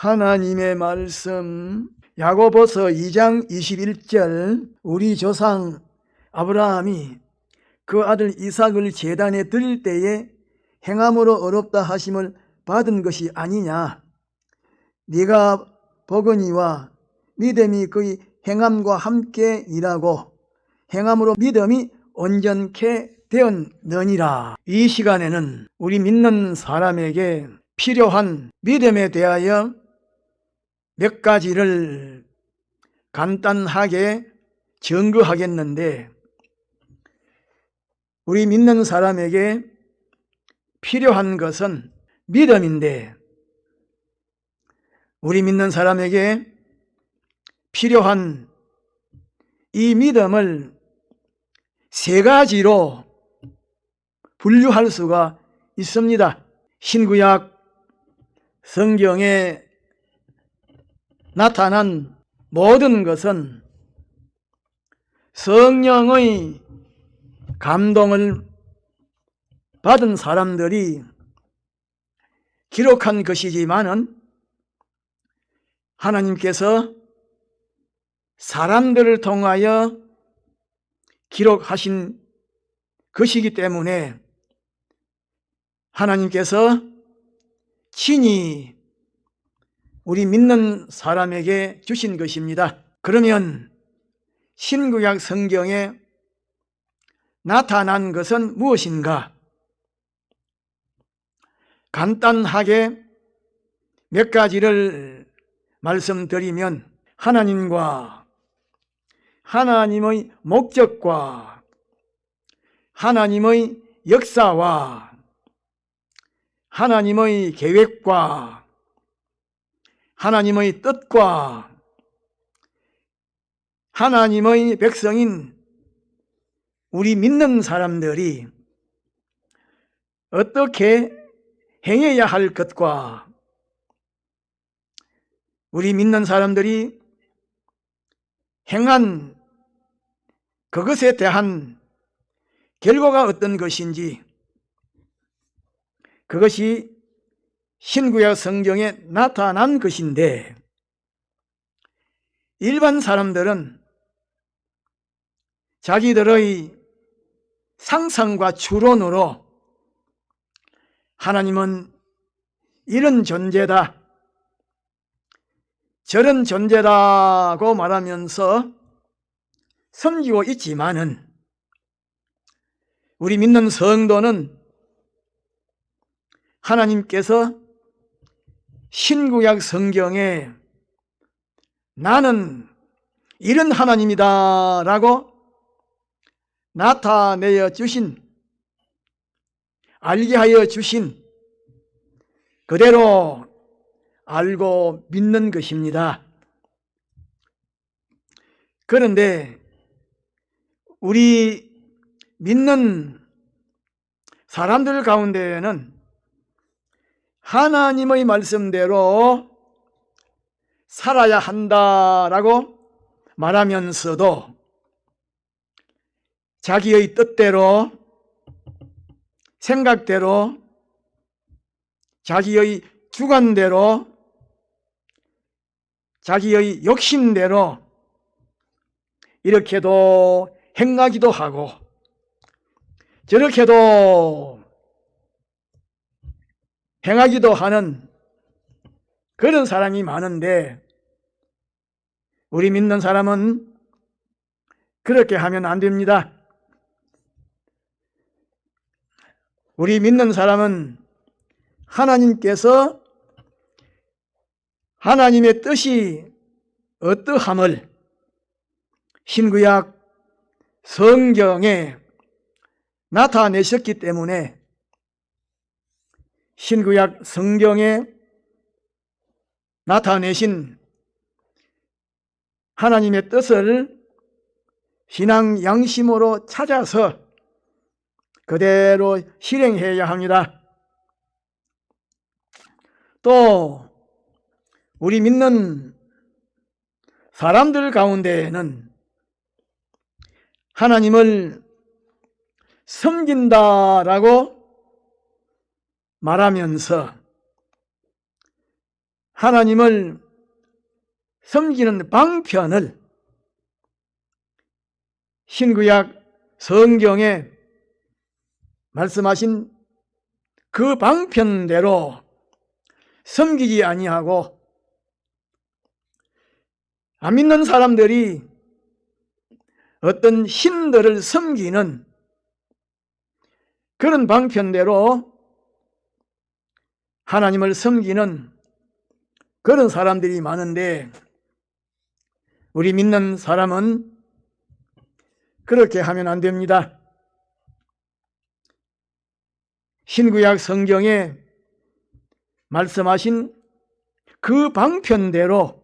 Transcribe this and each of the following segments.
하나님의 말씀 야고보서 2장 21절 우리 조상 아브라함이 그 아들 이삭을 제단에 드릴 때에 행함으로 어렵다 하심을 받은 것이 아니냐. 네가 보거니와 믿음이 그의 행함과 함께 일하고 행함으로 믿음이 온전케 되었느니라. 이 시간에는 우리 믿는 사람에게 필요한 믿음에 대하여 몇 가지를 간단하게 정거하겠는데, 우리 믿는 사람에게 필요한 것은 믿음인데, 우리 믿는 사람에게 필요한 이 믿음을 세 가지로 분류할 수가 있습니다. 신구약 성경에 나타난 모든 것은 성령의 감동을 받은 사람들이 기록한 것이지만은 하나님께서 사람들을 통하여 기록하신 것이기 때문에 하나님께서 친히 우리 믿는 사람에게 주신 것입니다. 그러면 신구약 성경에 나타난 것은 무엇인가? 간단하게 몇 가지를 말씀드리면, 하나님과 하나님의 목적과 하나님의 역사와 하나님의 계획과 하나님의 뜻과 하나님의 백성인 우리 믿는 사람들이 어떻게 행해야 할 것과 우리 믿는 사람들이 행한 그것에 대한 결과가 어떤 것인지, 그것이 신구약 성경에 나타난 것인데, 일반 사람들은 자기들의 상상과 추론으로 하나님은 이런 존재다, 저런 존재다고 말하면서 섬기고 있지만은, 우리 믿는 성도는 하나님께서 신구약 성경에 나는 이런 하나님이다 라고 나타내어 주신, 알게 하여 주신 그대로 알고 믿는 것입니다. 그런데 우리 믿는 사람들 가운데에는 하나님의 말씀대로 살아야 한다라고 말하면서도 자기의 뜻대로, 생각대로, 자기의 주관대로, 자기의 욕심대로 이렇게도 행하기도 하고 저렇게도 행하기도 하는 그런 사람이 많은데, 우리 믿는 사람은 그렇게 하면 안 됩니다. 우리 믿는 사람은 하나님께서 하나님의 뜻이 어떠함을 신구약 성경에 나타내셨기 때문에 신구약 성경에 나타내신 하나님의 뜻을 신앙 양심으로 찾아서 그대로 실행해야 합니다. 또 우리 믿는 사람들 가운데에는 하나님을 섬긴다라고 말하면서 하나님을 섬기는 방편을 신구약 성경에 말씀하신 그 방편대로 섬기지 아니하고 안 믿는 사람들이 어떤 신들을 섬기는 그런 방편대로 하나님을 섬기는 그런 사람들이 많은데, 우리 믿는 사람은 그렇게 하면 안 됩니다. 신구약 성경에 말씀하신 그 방편대로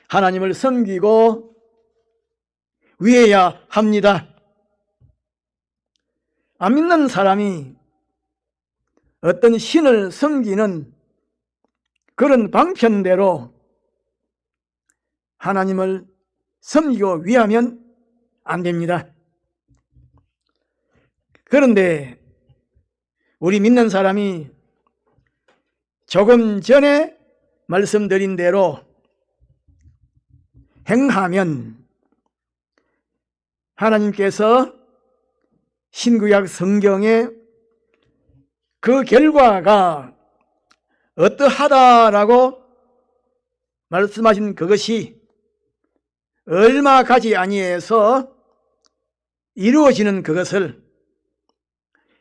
하나님을 섬기고 위해야 합니다. 안 믿는 사람이 어떤 신을 섬기는 그런 방편대로 하나님을 섬기고 위하면 안 됩니다. 그런데 우리 믿는 사람이 조금 전에 말씀드린 대로 행하면 하나님께서 신구약 성경에 그 결과가 어떠하다라고 말씀하신 그것이 얼마 가지 아니해서 이루어지는 그것을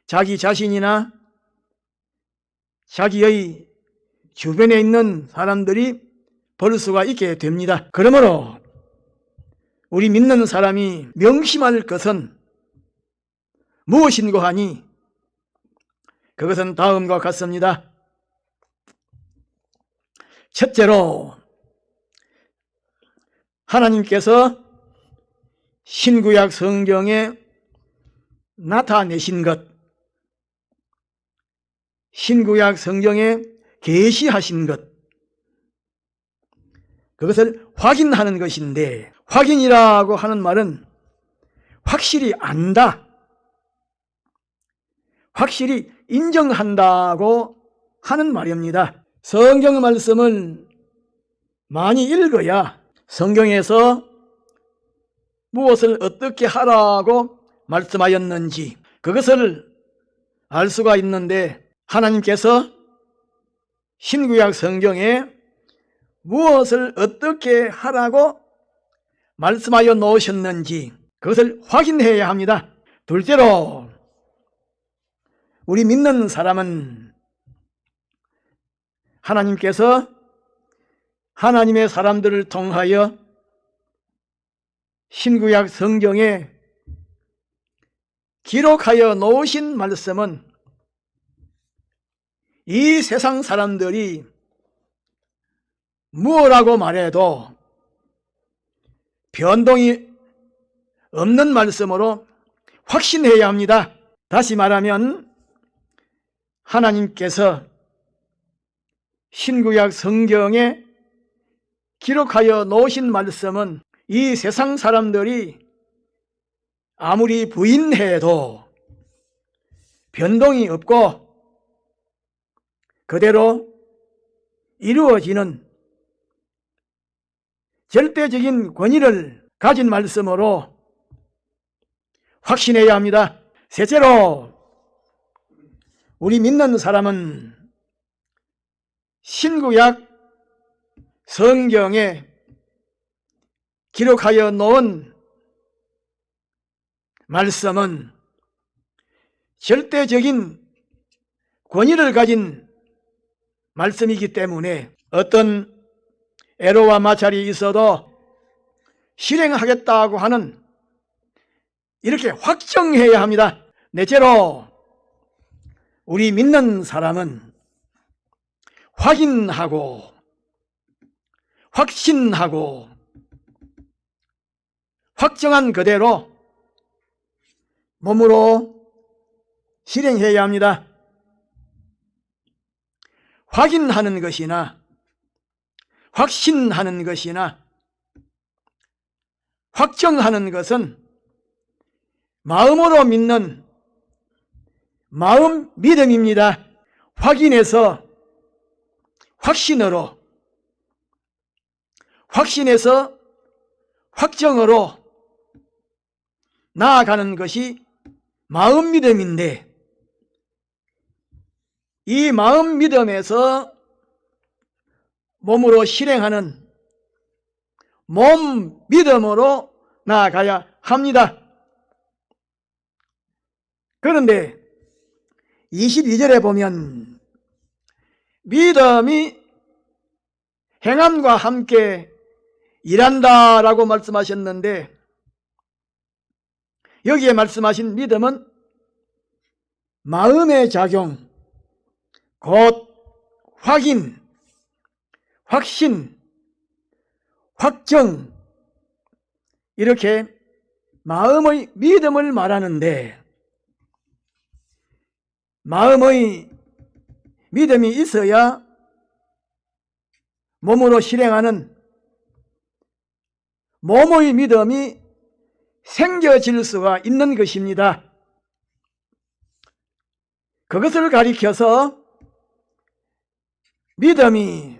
자기 자신이나 자기의 주변에 있는 사람들이 볼 수가 있게 됩니다. 그러므로 우리 믿는 사람이 명심할 것은 무엇인고 하니 그것은 다음과 같습니다. 첫째로 하나님께서 신구약 성경에 나타내신 것, 신구약 성경에 계시하신 것, 그것을 확인하는 것인데, 확인이라고 하는 말은 확실히 안다, 확실히 인정한다고 하는 말입니다. 성경 말씀을 많이 읽어야 성경에서 무엇을 어떻게 하라고 말씀하였는지 그것을 알 수가 있는데, 하나님께서 신구약 성경에 무엇을 어떻게 하라고 말씀하여 놓으셨는지 그것을 확인해야 합니다. 둘째로 우리 믿는 사람은 하나님께서 하나님의 사람들을 통하여 신구약 성경에 기록하여 놓으신 말씀은 이 세상 사람들이 무엇라고 말해도 변동이 없는 말씀으로 확신해야 합니다. 다시 말하면 하나님께서 신구약 성경에 기록하여 놓으신 말씀은 이 세상 사람들이 아무리 부인해도 변동이 없고 그대로 이루어지는 절대적인 권위를 가진 말씀으로 확신해야 합니다. 셋째로 우리 믿는 사람은 신구약 성경에 기록하여 놓은 말씀은 절대적인 권위를 가진 말씀이기 때문에 어떤 애로와 마찰이 있어도 실행하겠다고 하는 이렇게 확정해야 합니다. 넷째로 우리 믿는 사람은 확인하고 확신하고 확정한 그대로 몸으로 실행해야 합니다. 확인하는 것이나 확신하는 것이나 확정하는 것은 마음으로 믿는 마음 믿음입니다. 확인해서 확신으로, 확신에서 확정으로 나아가는 것이 마음 믿음인데, 이 마음 믿음에서 몸으로 실행하는 몸 믿음으로 나아가야 합니다. 그런데 22절에 보면 믿음이 행함과 함께 일한다라고 말씀하셨는데, 여기에 말씀하신 믿음은 마음의 작용, 곧 확인, 확신, 확정, 이렇게 마음의 믿음을 말하는데, 마음의 믿음이 있어야 몸으로 실행하는 몸의 믿음이 생겨질 수가 있는 것입니다. 그것을 가리켜서 믿음이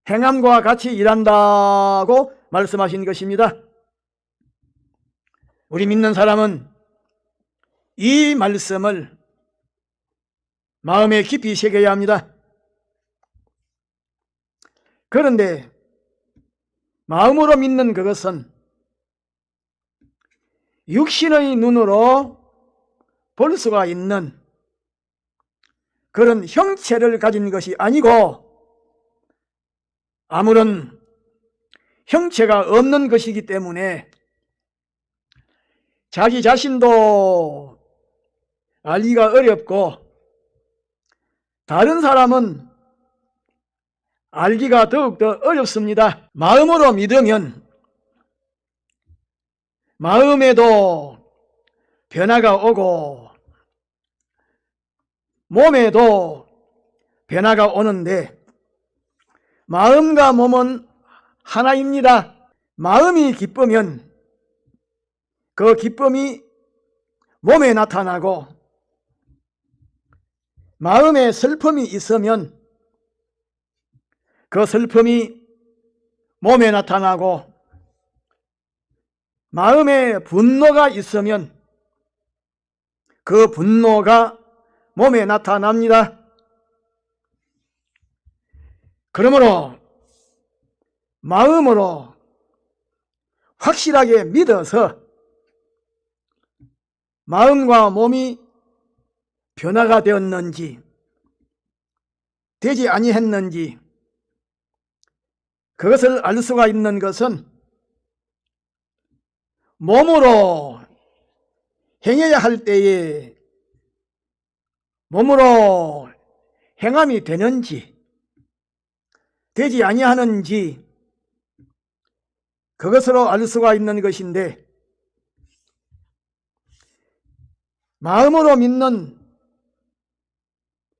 행함과 같이 일한다고 말씀하신 것입니다. 우리 믿는 사람은 이 말씀을 마음에 깊이 새겨야 합니다. 그런데 마음으로 믿는 그것은 육신의 눈으로 볼 수가 있는 그런 형체를 가진 것이 아니고, 아무런 형체가 없는 것이기 때문에 자기 자신도 알기가 어렵고, 다른 사람은 알기가 더욱더 어렵습니다. 마음으로 믿으면 마음에도 변화가 오고 몸에도 변화가 오는데, 마음과 몸은 하나입니다. 마음이 기쁘면 그 기쁨이 몸에 나타나고, 마음에 슬픔이 있으면 그 슬픔이 몸에 나타나고, 마음에 분노가 있으면 그 분노가 몸에 나타납니다. 그러므로 마음으로 확실하게 믿어서 마음과 몸이 변화가 되었는지 되지 아니했는지, 그것을 알 수가 있는 것은 몸으로 행해야 할 때에 몸으로 행함이 되는지 되지 아니하는지, 그것으로 알 수가 있는 것인데, 마음으로 믿는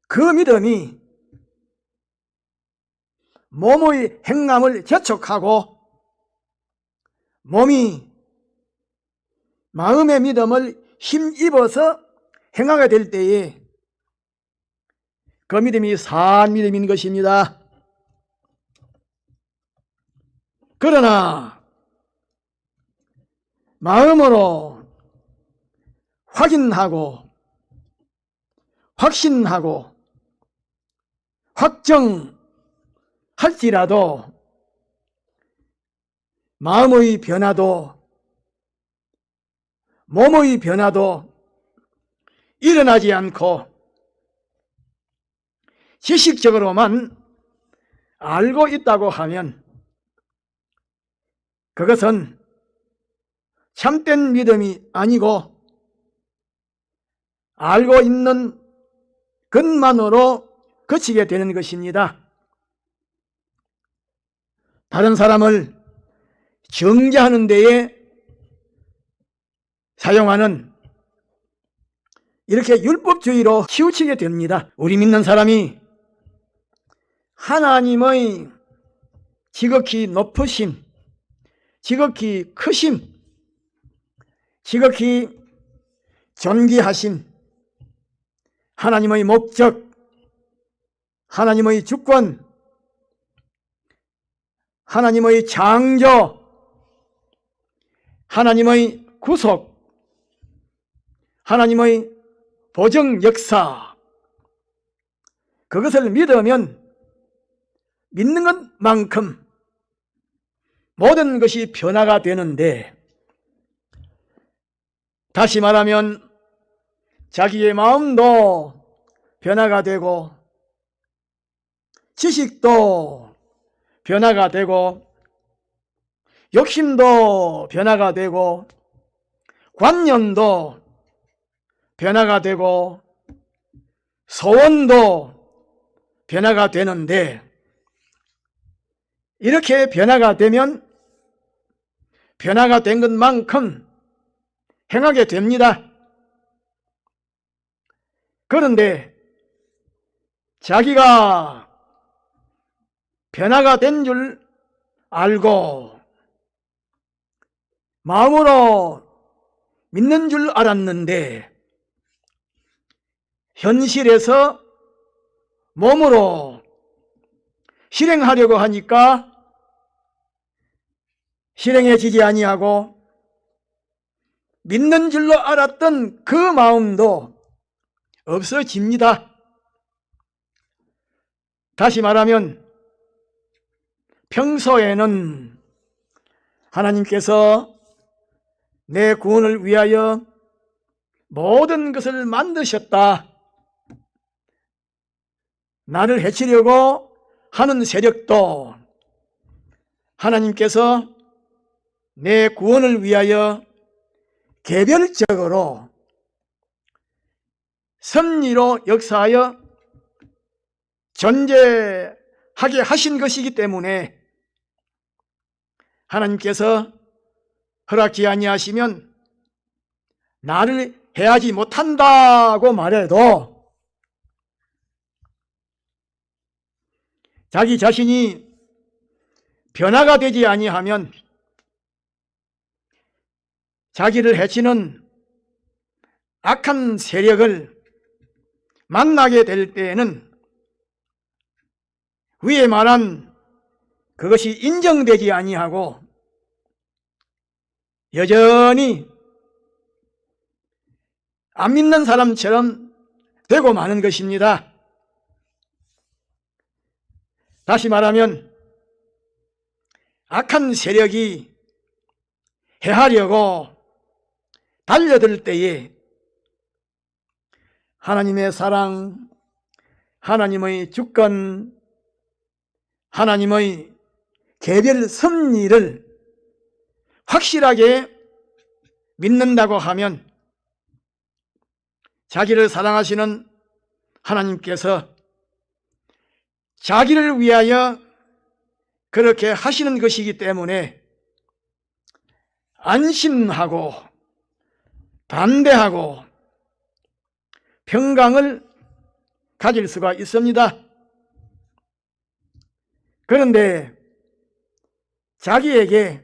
그 믿음이 몸의 행함을 재촉하고 몸이 마음의 믿음을 힘입어서 행하게 될 때에 그 믿음이 산 믿음인 것입니다. 그러나 마음으로 확인하고 확신하고 확정할지라도 마음의 변화도 몸의 변화도 일어나지 않고 지식적으로만 알고 있다고 하면 그것은 참된 믿음이 아니고 알고 있는 것만으로 그치게 되는 것입니다. 다른 사람을 정죄하는 데에 사용하는 이렇게 율법주의로 치우치게 됩니다. 우리 믿는 사람이 하나님의 지극히 높으심, 지극히 크심, 지극히 존귀하심, 하나님의 목적, 하나님의 주권, 하나님의 창조, 하나님의 구속, 하나님의 보정 역사, 그것을 믿으면 믿는 것만큼 모든 것이 변화가 되는데, 다시 말하면 자기의 마음도 변화가 되고 지식도 변화가 되고 욕심도 변화가 되고 관념도 변화가 되고 소원도 변화가 되는데, 이렇게 변화가 되면 변화가 된 것만큼 행하게 됩니다. 그런데 자기가 변화가 된 줄 알고 마음으로 믿는 줄 알았는데 현실에서 몸으로 실행하려고 하니까 실행해지지 아니하고, 믿는 줄로 알았던 그 마음도 없어집니다. 다시 말하면 평소에는 하나님께서 내 구원을 위하여 모든 것을 만드셨다, 나를 해치려고 하는 세력도 하나님께서 내 구원을 위하여 개별적으로 섭리로 역사하여 존재하게 하신 것이기 때문에 하나님께서 허락지 아니하시면 나를 해하지 못한다고 말해도 자기 자신이 변화가 되지 아니하면 자기를 해치는 악한 세력을 만나게 될 때에는 위에 말한 그것이 인정되지 아니하고 여전히 안 믿는 사람처럼 되고 마는 것입니다. 다시 말하면 악한 세력이 해하려고 달려들 때에 하나님의 사랑, 하나님의 주권, 하나님의 개별 섭리를 확실하게 믿는다고 하면 자기를 사랑하시는 하나님께서 자기를 위하여 그렇게 하시는 것이기 때문에 안심하고 담대하고 평강을 가질 수가 있습니다. 그런데 자기에게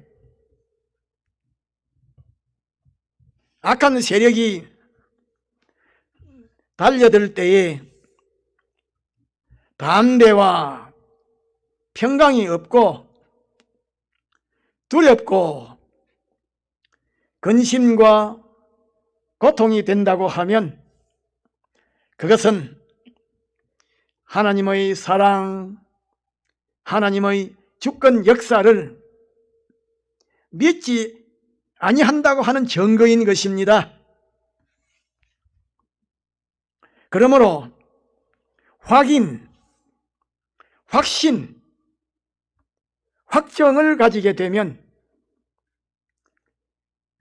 악한 세력이 달려들 때에 담대와 평강이 없고 두렵고 근심과 고통이 된다고 하면 그것은 하나님의 사랑, 하나님의 주권 역사를 믿지 아니한다고 하는 증거인 것입니다. 그러므로 확인, 확신, 확정을 가지게 되면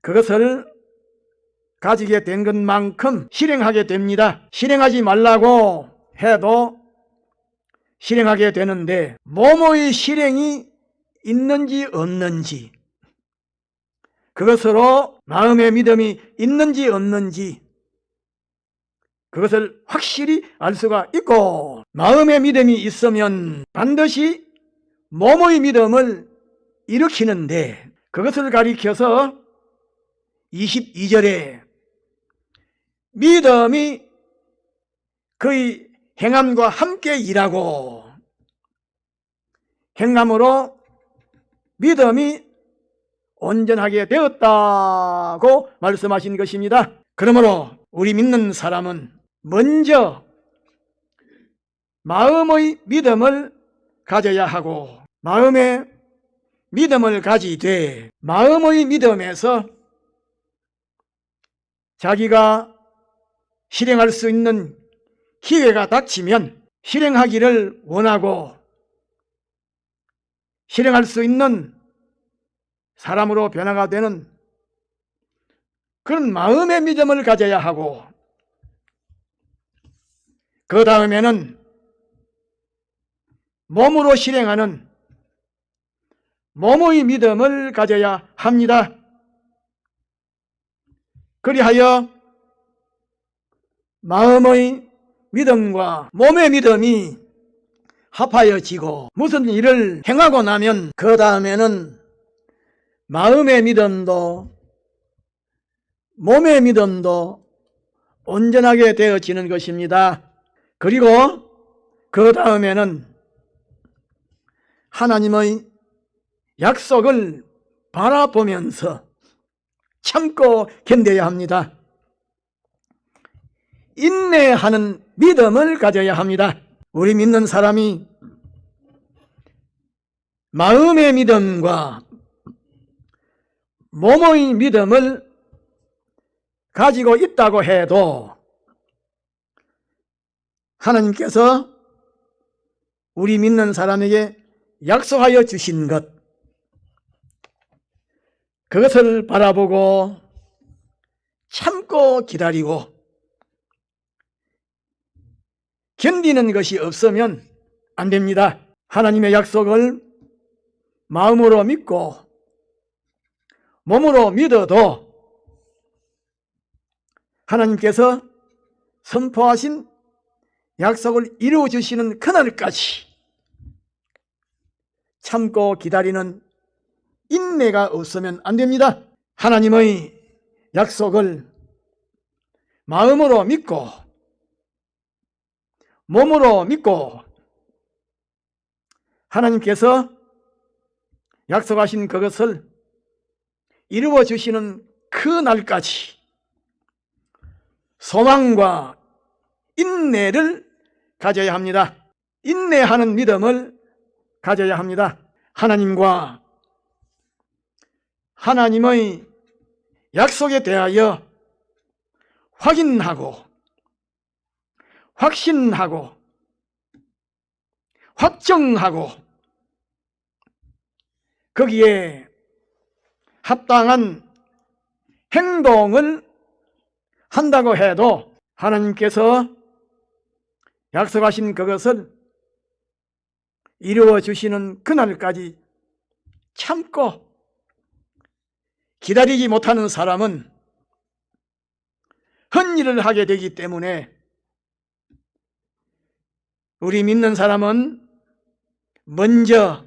그것을 가지게 된 것만큼 실행하게 됩니다. 실행하지 말라고 해도 실행하게 되는데 뭐뭐의 실행이 있는지 없는지, 그것으로 마음의 믿음이 있는지 없는지 그것을 확실히 알 수가 있고, 마음의 믿음이 있으면 반드시 뭐뭐의 믿음을 일으키는데 그것을 가리켜서 22절에 믿음이 그의 행함과 함께 일하고 행함으로 믿음이 온전하게 되었다고 말씀하신 것입니다. 그러므로 우리 믿는 사람은 먼저 마음의 믿음을 가져야 하고 마음의 믿음을 가지되 마음의 믿음에서 자기가 실행할 수 있는 기회가 닥치면 실행하기를 원하고 실행할 수 있는 사람으로 변화가 되는 그런 마음의 믿음을 가져야 하고 그 다음에는 몸으로 실행하는 몸의 믿음을 가져야 합니다. 그리하여 마음의 믿음과 몸의 믿음이 합하여지고 무슨 일을 행하고 나면 그 다음에는 마음의 믿음도 몸의 믿음도 온전하게 되어지는 것입니다. 그리고 그 다음에는 하나님의 약속을 바라보면서 참고 견뎌야 합니다. 인내하는 믿음을 가져야 합니다. 우리 믿는 사람이 마음의 믿음과 몸의 믿음을 가지고 있다고 해도 하나님께서 우리 믿는 사람에게 약속하여 주신 것, 그것을 바라보고 참고 기다리고 견디는 것이 없으면 안 됩니다. 하나님의 약속을 마음으로 믿고 몸으로 믿어도 하나님께서 선포하신 약속을 이루어 주시는 그날까지 참고 기다리는 인내가 없으면 안 됩니다. 하나님의 약속을 마음으로 믿고 몸으로 믿고 하나님께서 약속하신 그것을 이루어 주시는 그 날까지 소망과 인내를 가져야 합니다. 인내하는 믿음을 가져야 합니다. 하나님과 하나님의 약속에 대하여 확인하고 확신하고 확정하고 거기에 합당한 행동을 한다고 해도 하나님께서 약속하신 그것을 이루어 주시는 그날까지 참고 기다리지 못하는 사람은 헛일을 하게 되기 때문에 우리 믿는 사람은 먼저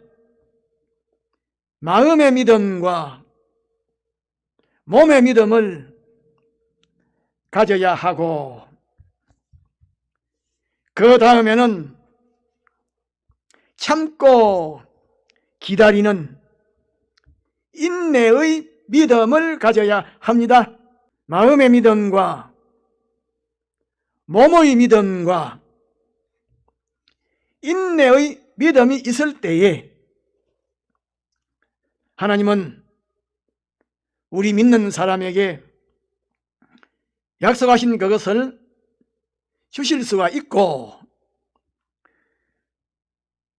마음의 믿음과 몸의 믿음을 가져야 하고 그 다음에는 참고 기다리는 인내의 믿음을 가져야 합니다. 마음의 믿음과 몸의 믿음과 인내의 믿음이 있을 때에 하나님은 우리 믿는 사람에게 약속하신 그것을 주실 수가 있고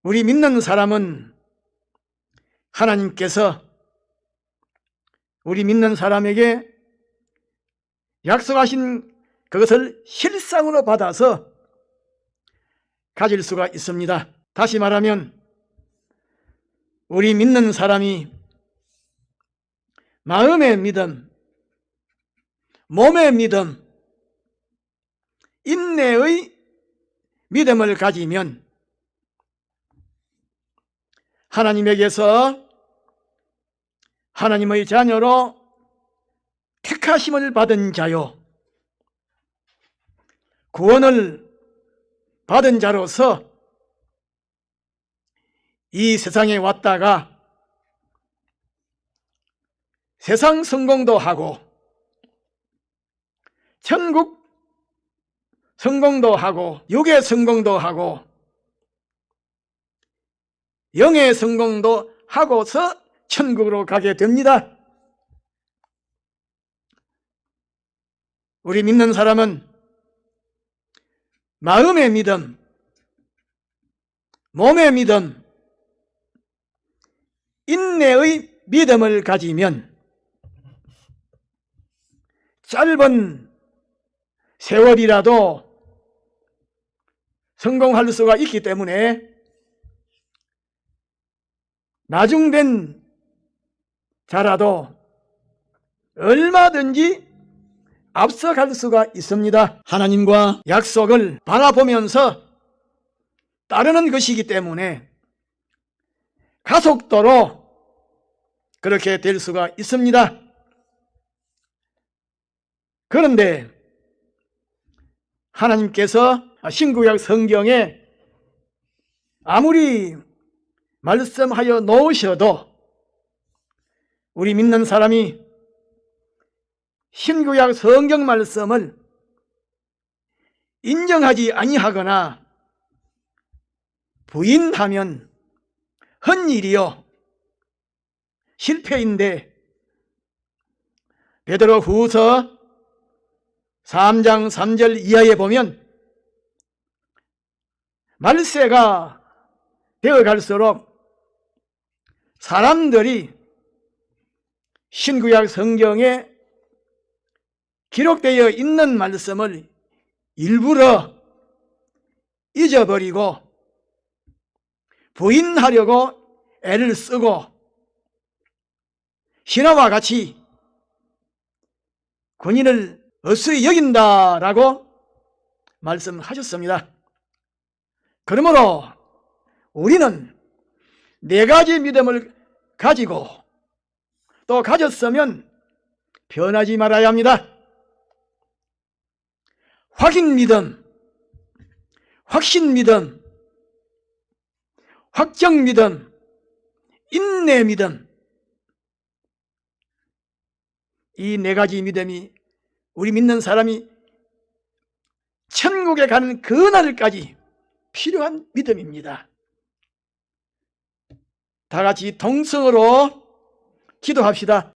우리 믿는 사람은 하나님께서 우리 믿는 사람에게 약속하신 그것을 실상으로 받아서 가질 수가 있습니다. 다시 말하면 우리 믿는 사람이 마음의 믿음, 몸의 믿음, 인내의 믿음을 가지면 하나님에게서 하나님의 자녀로 택하심을 받은 자요 구원을 받은 자로서 이 세상에 왔다가 세상 성공도 하고 천국 성공도 하고 육의 성공도 하고 영의 성공도 하고서 천국으로 가게 됩니다. 우리 믿는 사람은 마음의 믿음, 몸의 믿음, 인내의 믿음을 가지면 짧은 세월이라도 성공할 수가 있기 때문에 나중된 자라도 얼마든지 앞서갈 수가 있습니다. 하나님과 약속을 바라보면서 따르는 것이기 때문에 가속도로 그렇게 될 수가 있습니다. 그런데 하나님께서 신구약 성경에 아무리 말씀하여 놓으셔도 우리 믿는 사람이 신구약 성경 말씀을 인정하지 아니하거나 부인하면 헛일이요 실패인데, 베드로 후서 3장 3절 이하에 보면 말세가 되어갈수록 사람들이 신구약 성경에 기록되어 있는 말씀을 일부러 잊어버리고 부인하려고 애를 쓰고 신화와 같이 군인을 어수히 여긴다라고 말씀하셨습니다. 그러므로 우리는 네 가지 믿음을 가지고 또 가졌으면 변하지 말아야 합니다. 확인 믿음, 확신 믿음, 확정 믿음, 인내 믿음, 이 네 가지 믿음이 우리 믿는 사람이 천국에 가는 그날까지 필요한 믿음입니다. 다 같이 동성으로 기도합시다.